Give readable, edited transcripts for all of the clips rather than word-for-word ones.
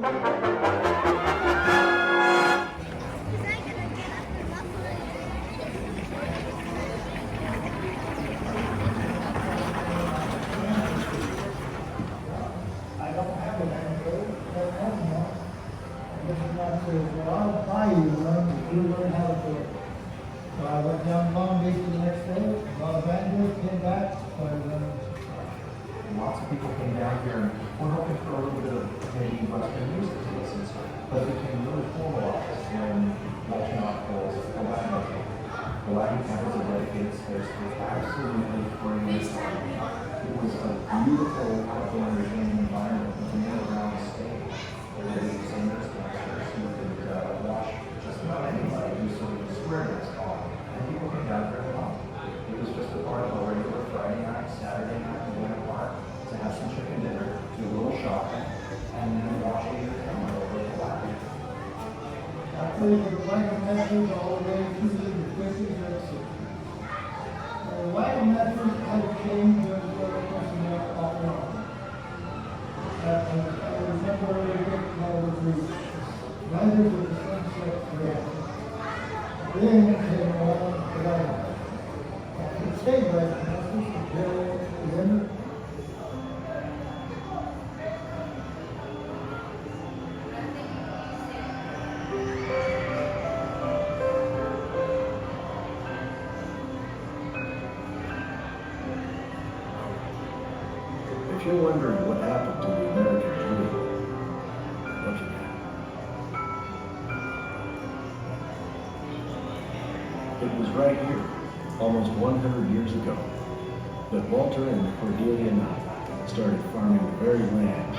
I went down to Long Beach the next day, bought a banjo, came back, lots of people came down here and were hoping for a little bit of maybe Western music to listen to. But it became really formalized when Walt Knott was the Wagon Camp. The Wagon Camp was a dedicated space for absolutely free. It was a beautiful outdoor entertaining environment with an around stage. There were the singers, dancers who could watch just about anybody who sort of square dance call. And people came down here and watched. It was just a part of a regular Friday night, Saturday night in Winter Park to have some chicken dinner, do a little shopping, and then watch the camera over the wagon. I played with the Wagon Masters all the way through the 50s and 60s. The Wagon Masters had changed their personnel all along. I remember early with the Riders of the Sunset Trail. Then came along the Wagon Masters. It stayed Wagon Masters until the end. If you're wondering what happened to the American dream, look at that. It was right here, almost 100 years ago, that Walter and Cordelia Knott started farming the very land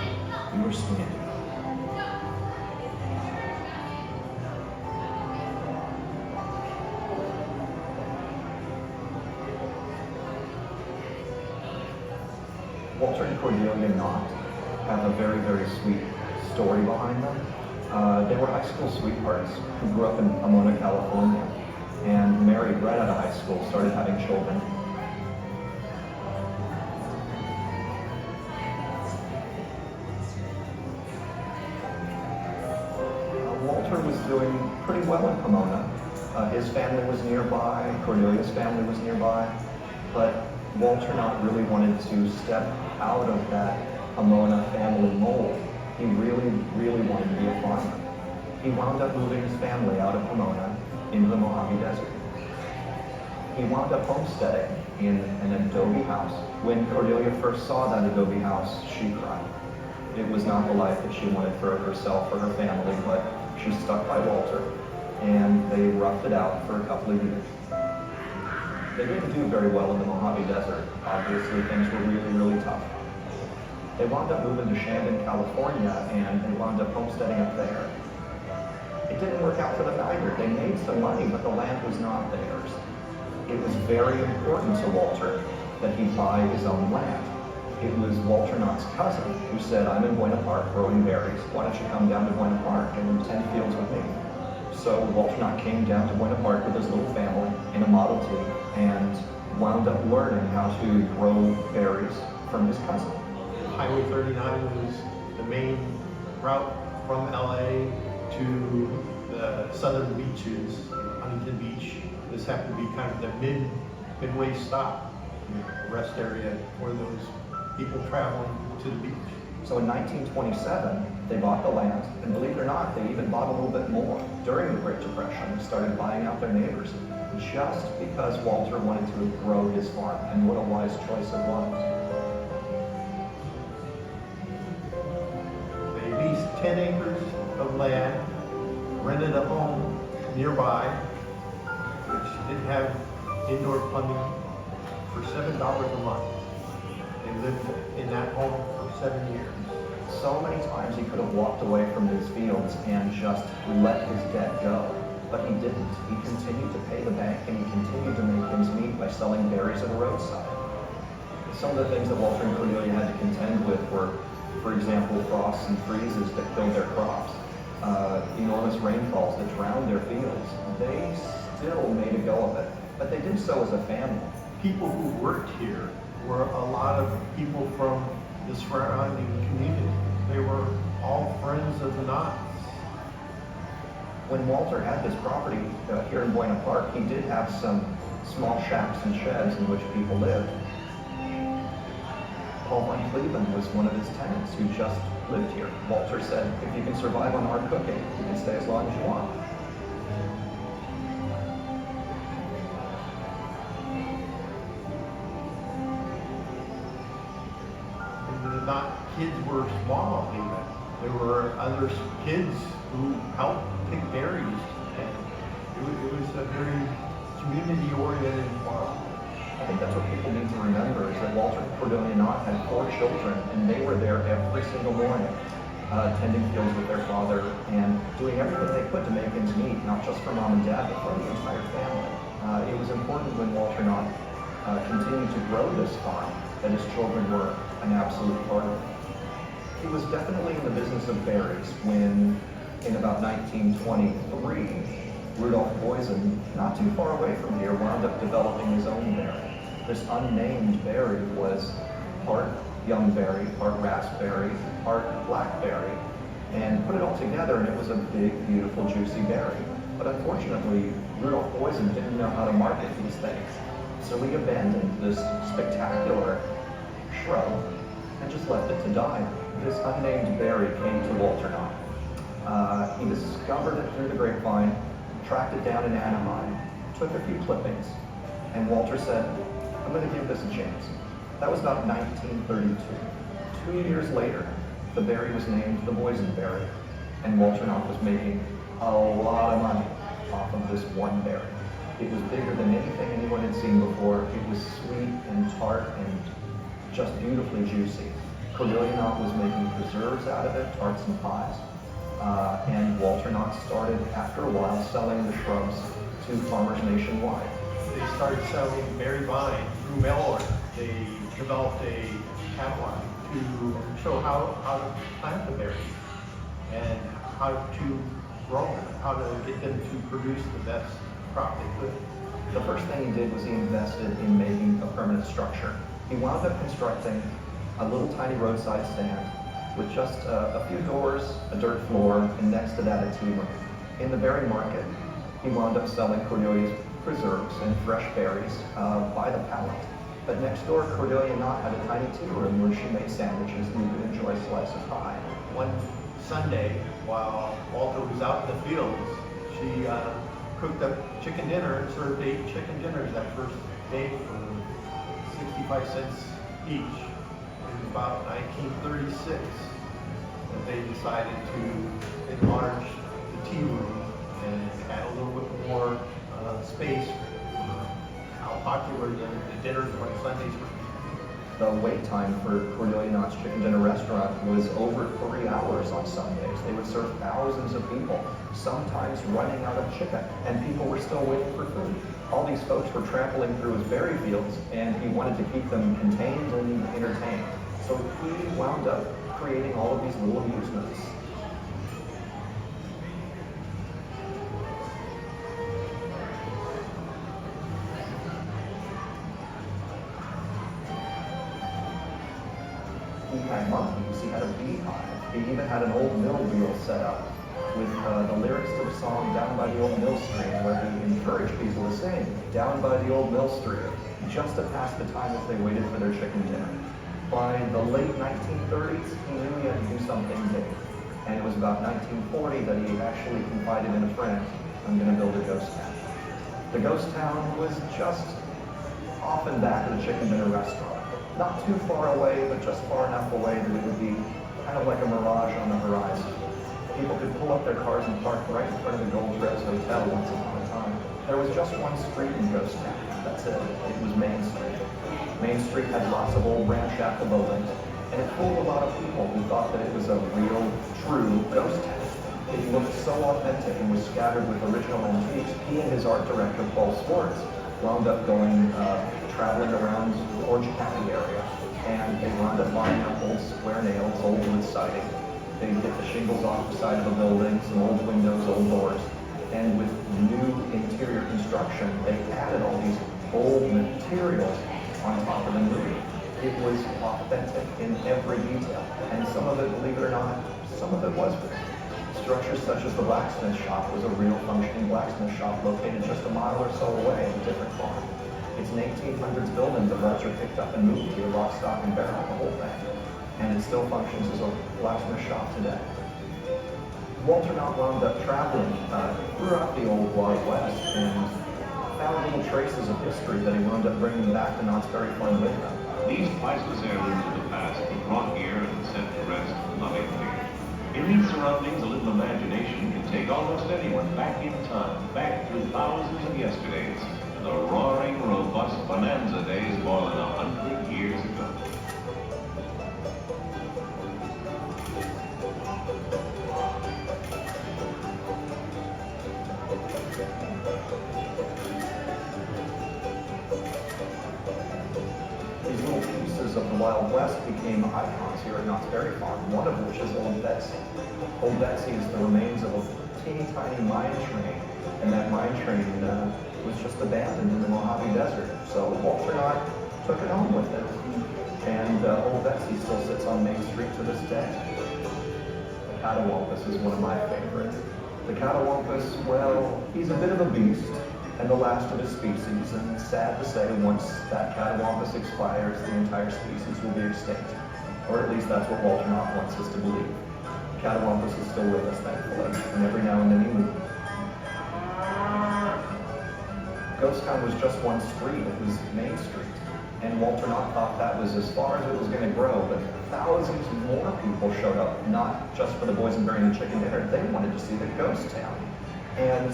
we were standing on. Walter and Cordelia Knott have a very, very sweet story behind them. They were high school sweethearts who grew up in Pomona, California, and married right out of high school, started having children. Walter was doing pretty well in Pomona. His family was nearby, Cordelia's family was nearby, but Walter Knott really wanted to step out of that Pomona family mold. He really, really wanted to be a farmer. He wound up moving his family out of Pomona into the Mojave Desert. He wound up homesteading in an adobe house. When Cordelia first saw that adobe house, she cried. It was not the life that she wanted for herself or her family, but she stuck by Walter, and they roughed it out for a couple of years. They didn't do very well in the Mojave Desert. Obviously, things were really, really tough. They wound up moving to Shandon, California, and they wound up homesteading up there. It didn't work out for them either. They made some money, but the land was not theirs. It was very important to Walter that he buy his own land. It was Walter Knott's cousin who said, "I'm in Buena Park growing berries. Why don't you come down to Buena Park and tend fields with me?" So Walter Knott came down to Buena Park with his little family in a Model T and wound up learning how to grow berries from his cousin. Highway 39 was the main route from LA to the southern beaches, Huntington Beach. This happened to be kind of the midway stop, the rest area for those people traveling to the beach. So in 1927, they bought the land, and believe it or not, they even bought a little bit more during the Great Depression and started buying out their neighbors, just because Walter wanted to grow his farm, and what a wise choice it was. They leased 10 acres of land, rented a home nearby, which didn't have indoor plumbing, for $7 a month. They lived in that home for 7 years. So many times he could have walked away from his fields and just let his debt go, but he didn't. He continued to pay the bank, and he continued to make ends meet by selling berries at the roadside. Some of the things that Walter and Cordelia had to contend with were, for example, frosts and freezes that killed their crops, enormous rainfalls that drowned their fields. They still made a go of it, but they did so as a family. People who worked here were a lot of people from the surrounding community. They were all friends of the Knotts. When Walter had this property here in Buena Park, he did have some small shacks and sheds in which people lived. Paul Von Cleveland was one of his tenants who just lived here. Walter said, if you can survive on our cooking, you can stay as long as you want. And the Knott kids were small even. There were other kids who helped pick berries, and it was a very community-oriented farm. I think that's what people need to remember, is that Walter Cordelia Knott had 4 children, and they were there every single morning, tending fields with their father and doing everything they could to make ends meet, not just for mom and dad, but for the entire family. It was important when Walter Knott continued to grow this farm that his children were an absolute part of it. He was definitely in the business of berries when, in about 1923, Rudolph Boysen, not too far away from here, wound up developing his own berry. This unnamed berry was part young berry, part raspberry, part blackberry, and put it all together and it was a big, beautiful, juicy berry. But unfortunately, Rudolph Boysen didn't know how to market these things. So he abandoned this spectacular shrub and just left it to die. This unnamed berry came to Walter Knott. He discovered it through the grapevine, tracked it down in Anaheim, took a few clippings, and Walter said, I'm going to give this a chance. That was about 1932. 2 years later, the berry was named the Boysenberry, and Walter Knott was making a lot of money off of this one berry. It was bigger than anything anyone had seen before. It was sweet and tart and just beautifully juicy. Cordelia Knott was making preserves out of it, tarts and pies. And Walter Knott started, after a while, selling the shrubs to farmers nationwide. They started selling berry vine through mail order. They developed a catalog to show how to plant the berries and how to grow them, how to get them to produce the best crop they could. The first thing he did was he invested in making a permanent structure. He wound up constructing a little tiny roadside stand with just a few doors, a dirt floor, and next to that a tea room. In the berry market, he wound up selling Cordelia's preserves and fresh berries by the pallet. But next door, Cordelia Knott had a tiny tea room where she made sandwiches and you could enjoy a slice of pie. One Sunday, while Walter was out in the fields, she cooked up chicken dinner and served 8 chicken dinners that first day for 65 cents each. It was about 1936 that they decided to enlarge the tea room and add a little bit more space for how popular the dinners on Sundays were. The wait time for Cordelia Knott's Chicken Dinner Restaurant was over 3 hours on Sundays. They would serve thousands of people, sometimes running out of chicken, and people were still waiting for food. All these folks were trampling through his berry fields, and he wanted to keep them contained and entertained. So he wound up creating all of these little amusements. He had monkeys, he had a beehive, he even had an old mill wheel set up with the lyrics to the song Down by the Old Mill Stream, where he encouraged people to sing Down by the Old Mill Stream, just to pass the time as they waited for their chicken dinner. By the late 1930s, he knew he had to do something big. And it was about 1940 that he actually confided in a friend, I'm going to build a ghost town. The ghost town was just off and back of the chicken dinner restaurant. Not too far away, but just far enough away that it would be kind of like a mirage on the horizon. People could pull up their cars and park right in front of the Gold Rose Hotel once upon a time. There was just one street in Ghost Town. That's it. It was Main Street. Main Street had lots of old ramshackle buildings, and it fooled a lot of people who thought that it was a real, true ghost town. It looked so authentic and was scattered with original antiques. He and his art director, Paul Swartz, wound up going traveling around the Orange County area, and they wound up buying up old square nails, old wood siding. They'd get the shingles off the side of the buildings, some old windows, old doors, and with new interior construction, they added all these old materials on top of the new. It was authentic in every detail, and some of it, believe it or not, so some of it was. Structures such as the blacksmith shop was a real functioning blacksmith shop located just a mile or so away at a different farm. It's an 1800s building that Walter picked up and moved here, lock, stock, and barrel, the whole thing. And it still functions as a blacksmith shop today. Walter Knott wound up traveling throughout the old Wild West and found little traces of history that he wound up bringing back to Knott's Berry Farm with him. These priceless heirlooms of the past were brought here and set to rest lovingly. In these surroundings, a little imagination can take almost anyone back in time, back through thousands of yesterdays, to the roaring, robust bonanza days more than 100 years ago. These little pieces of the Wild West became icons here at Knott's Berry Farm, one of which is Old Betsy. Old Betsy is the remains of a teeny tiny mine train, and that mine train was just abandoned in the Mojave Desert. So Walter Knott took it home with him, and Old Betsy still sits on Main Street to this day. The catawampus is one of my favorites. The catawampus, well, he's a bit of a beast, and the last of his species, and sad to say, once that catawampus expires, the entire species will be extinct. Or at least that's what Walter Knott wants us to believe. Catawampus is still with us, thankfully, and every now and then he moves. Ghost Town was just one street, it was Main Street. And Walter Knott thought that was as far as it was going to grow, but thousands more people showed up, not just for the Boysenberry and the chicken dinner, they wanted to see the Ghost Town. And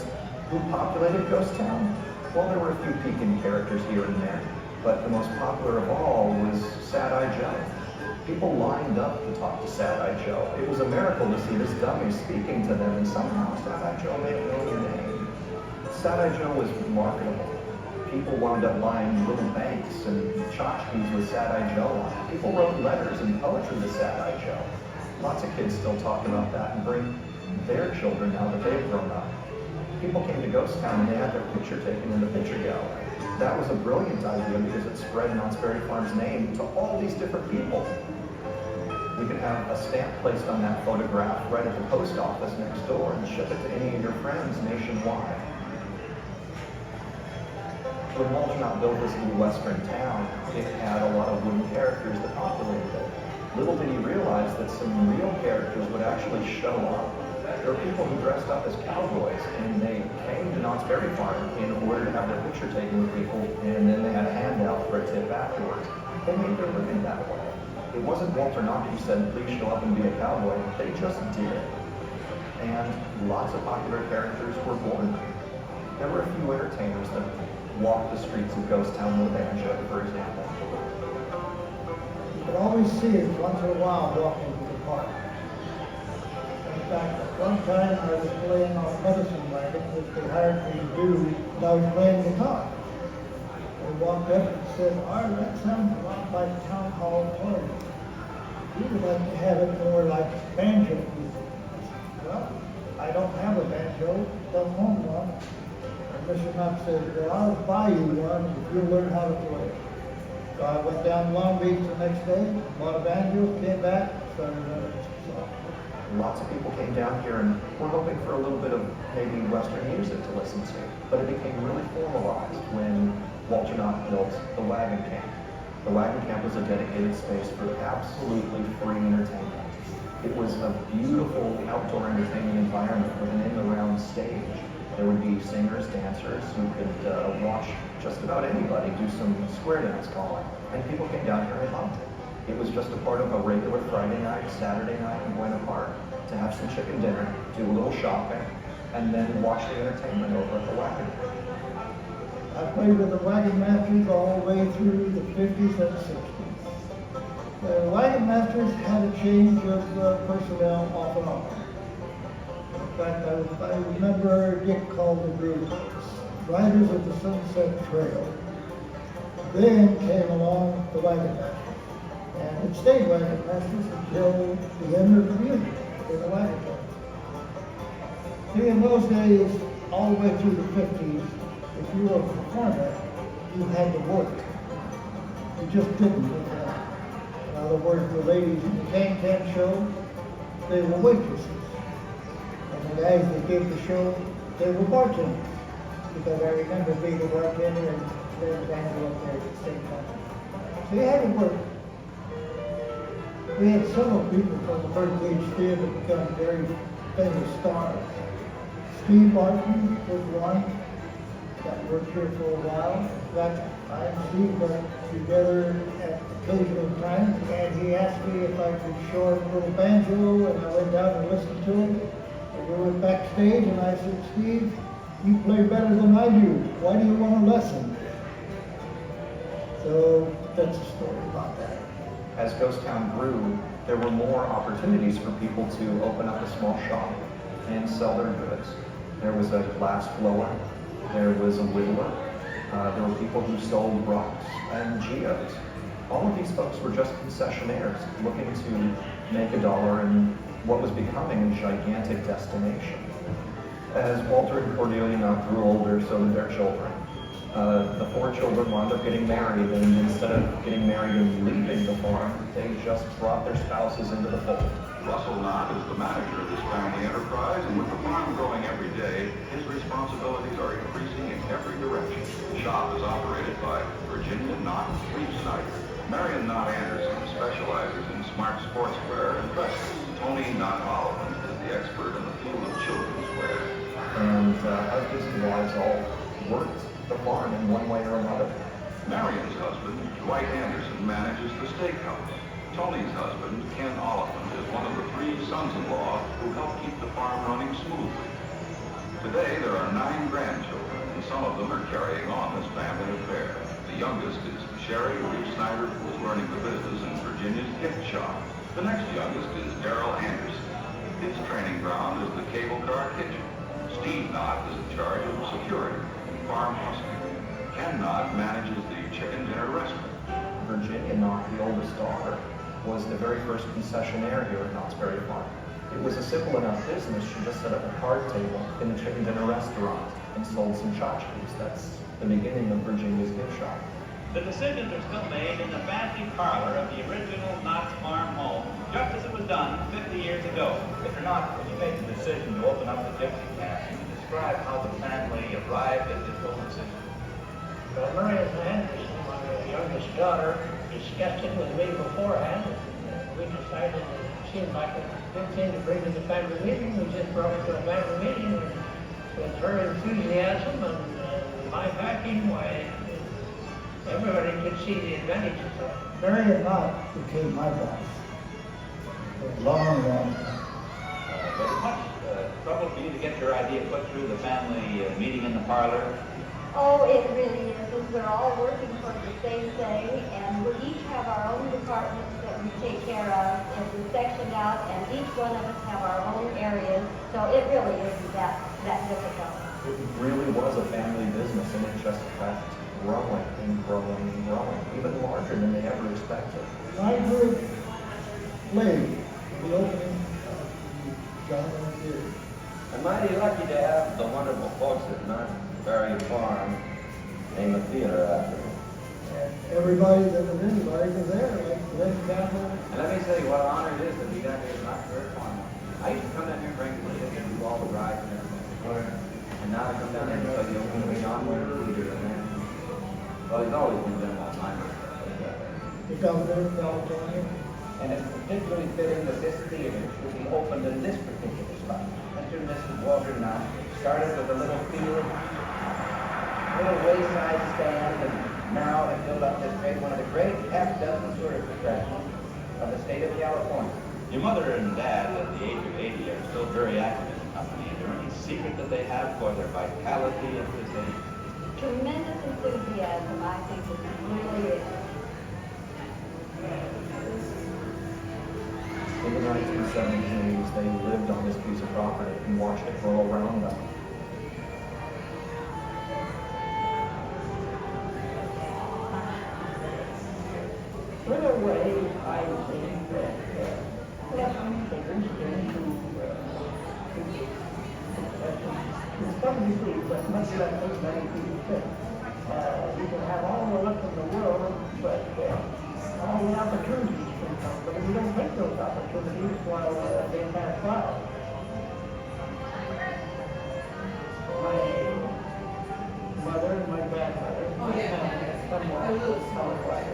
who populated Ghost Town? Well, there were a few peeking characters here and there, but the most popular of all was Sad-Eye Joe. People lined up to talk to Sad-Eye Joe. It was a miracle to see this dummy speaking to them, and somehow Sad-Eye Joe made it know your name. Sad-Eye Joe was marketable. People wound up buying little banks and tchotchkes with Sad-Eye Joe on it. People wrote letters and poetry to Sad-Eye Joe. Lots of kids still talk about that and bring their children now that they've grown up. People came to Ghost Town and they had their picture taken in the picture gallery. That was a brilliant idea because it spread Knott's Berry Farm's name to all these different people. You could have a stamp placed on that photograph right at the post office next door and ship it to any of your friends nationwide. When Walter Knott built this little western town, it had a lot of wooden characters that populated it. Little did he realize that some real characters would actually show up. There were people who dressed up as cowboys, and they came to Knott's Berry Farm in order to have their picture taken with people, and then they had a handout for a tip afterwards. They made their living that way. It wasn't Walter Knott who said, please show up and be a cowboy. They just did. And lots of popular characters were born here. There were a few entertainers that walked the streets of Ghost Town with a banjo, for example. You could always see it once in a while walking to the park. In fact, at one time I was playing on a medicine wagon, which they hired me to do when I was playing guitar. They walked up and said, that sounds a lot like town hall party. We would like to have it more like banjo music. Well, I don't have a banjo, don't own one. Mr. Knott said, well, I'll buy you one if you learn how to play it. So I went down to Long Beach the next day, bought a banjo, came back, started another song. Lots of people came down here and were hoping for a little bit of maybe Western music to listen to. But it became really formalized when Walter Knott built the Wagon Camp. The Wagon Camp was a dedicated space for absolutely free entertainment. It was a beautiful outdoor entertainment environment with an in-the-round stage. There would be singers, dancers who could watch just about anybody do some square dance calling. And people came down here and loved it. It was just a part of a regular Friday night, Saturday night in Buena Park to have some chicken dinner, do a little shopping, and then watch the entertainment over at the Wagon. I played with the Wagon Masters all the way through the 50s and 60s. The Wagon Masters had a change of personnel off and on. In fact, I remember Dick called the group Riders of the Sunset Trail. Then came along the Wagon Masters. And it stayed Wagon Masters until the end of the music in the Wagon Camp. See, in those days, all the way through the 50s, if you were a performer, you had to work. You just didn't. In other words, the ladies in the Wagon Camp show, they were waitresses. And the guys that gave the show, they were bartenders. Because I remember being a bartender and playing the banjo up there at the same time. So you had to work. We had several people from the Birdcage Theater become very famous stars. Steve Martin was one that worked here for a while. In fact, I and Steve got together at occasional times, and he asked me if I could show him a little banjo, and I went down and listened to him. And we went backstage, and I said, Steve, you play better than I do. Why do you want a lesson? So that's a story about that. As Ghost Town grew, there were more opportunities for people to open up a small shop and sell their goods. There was a glass blower, there was a whittler, there were people who sold rocks and geodes. All of these folks were just concessionaires looking to make a dollar in what was becoming a gigantic destination. As Walter and Cordelia Knott grew older, so did their children. The 4 children wound up getting married, and instead of getting married and leaving the farm, they just brought their spouses into the fold. Russell Knott is the manager of this family enterprise, and with the farm growing every day, his responsibilities are increasing in every direction. The shop is operated by Virginia Knott Snyder. Marion Knott Anderson specializes in smart sportswear and dresses. Tony Knott Oliphant is the expert in the field of children's wear. And husbands and wives all worked the farm in one way or another. Marion's husband, Dwight Anderson, manages the steakhouse. Tony's husband, Ken Oliphant, is one of the 3 sons-in-law who help keep the farm running smoothly. Today, there are 9 grandchildren, and some of them are carrying on this family affair. The youngest is Sherry Reeve Snyder, who is learning the business in Virginia's gift shop. The next youngest is Darrell Anderson. His training ground is the cable car kitchen. Steve Knott is in charge of security and farm housekeeping. Ken Knott manages the chicken dinner restaurant. Virginia Knott, the oldest daughter, was the very first concessionaire here at Knott's Berry Farm. It was a simple enough business. She just set up a card table in the chicken dinner restaurant and sold some tchotchkes. That's the beginning of Virginia's gift shop. The decisions are still made in the fancy parlor of the original Knott's Farm home, just as it was done 50 years ago. Mr. Knott, when you made the decision to open up the gypsy camp, can you describe how the family arrived at this whole decision? Well, Marion Anderson, my youngest daughter, discussed it with me beforehand. We decided it seemed like a good thing to bring to the family meeting. We just brought it to a family meeting, and with her enthusiasm and my backing, why, everybody could see the advantages of it. Marion Knott became my boss for a long, long time. Was it much trouble for you to get your idea put through the family meeting in the parlor? Oh, it really is. We're all working for the same thing, and we each have our own departments that we take care of, and we're sectioned out, and each one of us have our own areas, so it really isn't that difficult. It really was a family business, and it just kept growing and growing and growing, even larger than they ever expected. I heard late the opening of the John Wayne Theater. I'm mighty lucky to have the wonderful folks at Knott's Berry Farm name a theater after me. And everybody that was anybody was there, like Glenn Campbell. And let me tell you what an honor it is to be down here at Knott's Berry Farm. I used to come down here regularly and do all the rides and everything. And now I come down here because the opening of the John Wayne Theater, and then, well, he's always been done all time. The governor of California. And it's particularly fitting that this theater should be opened in this particular spot. Mr. and Mrs. Walter Knott started with a little field, little wayside stand, and now have built up this great, one of the great half-dozen tourist attractions of the state of California. Your mother and dad, at the age of 80, are still very active in the company. Is there any secret that they have for their vitality at this age? Tremendous enthusiasm, I think it really is. In the 1970s, they lived on this piece of property and watched it grow around them. In a way, I think that lessons are instinct to some degree, but much less than many people think. You can have all the luck in the world, but all the opportunities from but we don't take those opportunities while they pass by. My mother and my grandmother, my family, somewhat qualified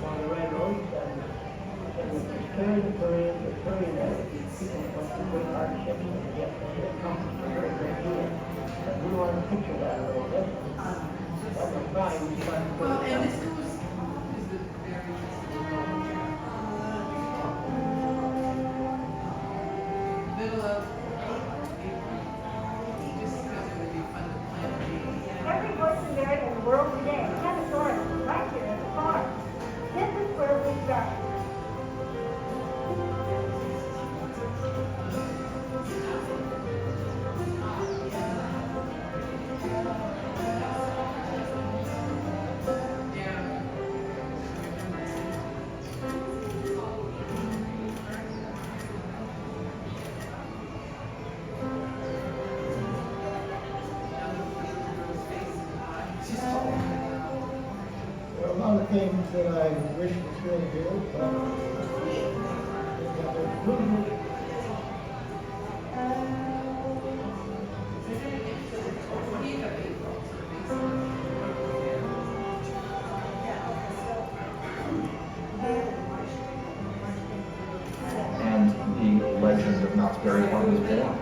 on the railroads, and it was just carrying the parade, people went through great hardships, and yet they accomplished a very great deal. And we want to picture that a little bit. That was fine, we started to put it down. Every Boysenberry in the world today has a garden right here at the farm. This is where we started. There are a lot of things that I wish were still here, but there's movement. And the legend of Knott's Berry Farm was born.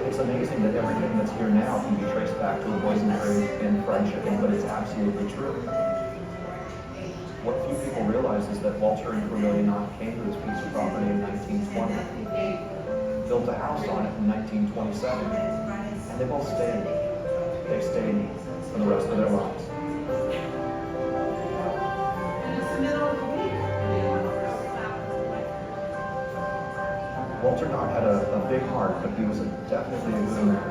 It's amazing that everything that's here now can be traced back to a Boysenberry and fried chicken, but it's absolutely true. What few people realize is that Walter and Cornelia Knott came to this piece of property in 1920, built a house on it in 1927, and they both stayed. They stayed for the rest of their lives. Walter Knott had a big heart, but he was definitely a good man,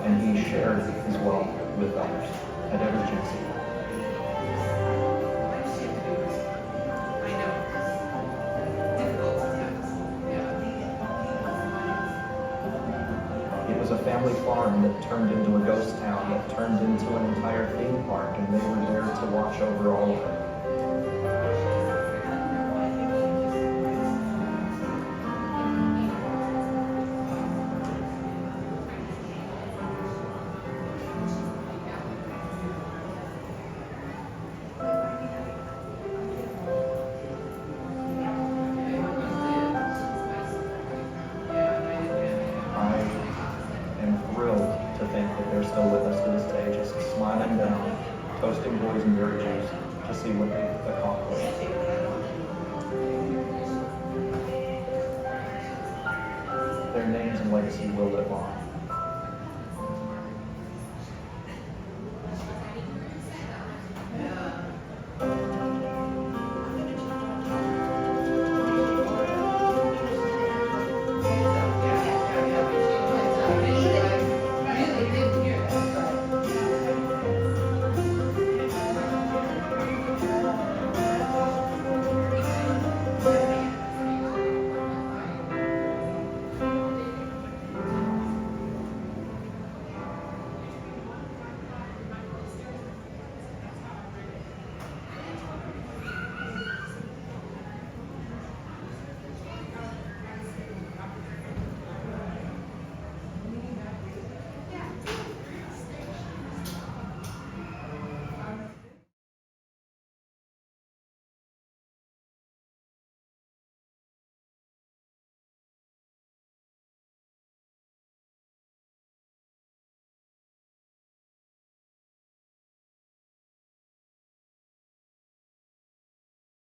and he shared his wealth with others at every chance he had. It was a family farm that turned into a ghost town, that turned into an entire theme park, and they were there to watch over all of it. They're still with us to this day, just smiling down, toasting Boysenberry juice to see what they've accomplished. Their names and legacy will live on.